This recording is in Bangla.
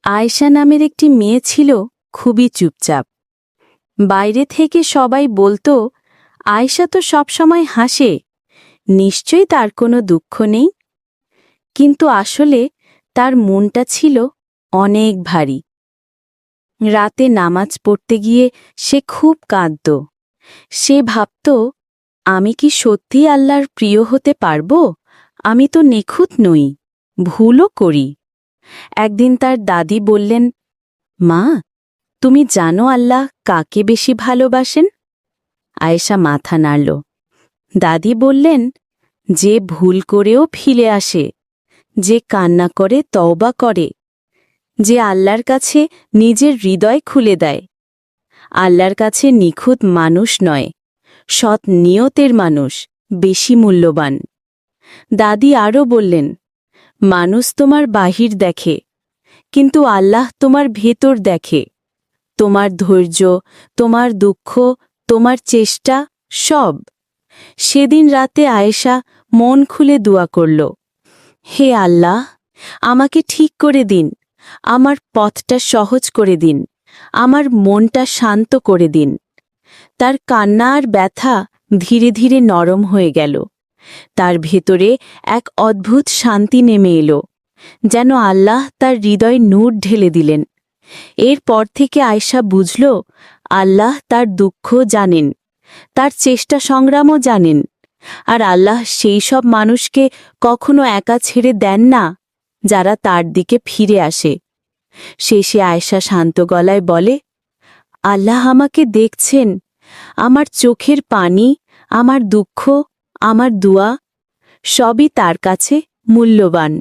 আয়েশা নামের একটি মেয়ে ছিল খুবই চুপচাপ। বাইরে থেকে সবাই বলতো, আয়েশা তো সবসময় হাসে, নিশ্চয়ই তার কোনো দুঃখ নেই। কিন্তু আসলে তার মনটা ছিল অনেক ভারী। রাতে নামাজ পড়তে গিয়ে সে খুব কাঁদত। সে ভাবত, আমি কি সত্যি আল্লাহর প্রিয় হতে পারব? আমি তো নিখুঁত নই, ভুলও করি। একদিন তার দাদি বললেন, মা, তুমি জানো আল্লাহ কাকে বেশি ভালোবাসেন? আয়েশা মাথা নাড়ল। দাদি বললেন, যে ভুল করেও ফিরে আসে, যে কান্না করে তওবা করে, যে আল্লাহর কাছে নিজের হৃদয় খুলে দেয়। আল্লাহর কাছে নিখুঁত মানুষ নয়, সৎ নিয়তের মানুষ বেশি মূল্যবান। দাদি আরও বললেন, মানুষ তোমার বাহির দেখে, কিন্তু আল্লাহ তোমার ভেতর দেখে। তোমার ধৈর্য, তোমার দুঃখ, তোমার চেষ্টা, সব। সেদিন রাতে আয়েশা মন খুলে দোয়া করল, হে আল্লাহ, আমাকে ঠিক করে দিন, আমার পথটা সহজ করে দিন, আমার মনটা শান্ত করে দিন। তার কান্না আর ব্যথা ধীরে ধীরে নরম হয়ে গেল। তার ভেতরে এক অদ্ভুত শান্তি নেমে এলো, যেন আল্লাহ তার হৃদয় নূর ঢেলে দিলেন। এরপর থেকে আয়েশা বুঝল, আল্লাহ তার দুঃখ জানেন, তার চেষ্টা সংগ্রামও জানেন। আর আল্লাহ সেই সব মানুষকে কখনো একা ছেড়ে দেন না, যারা তার দিকে ফিরে আসে। শেষে আয়েশা শান্ত গলায় বলে, আল্লাহ আমাকে দেখছেন, আমার চোখের পানি, আমার দুঃখ, আমার দোয়া, সবই তার কাছে মূল্যবান।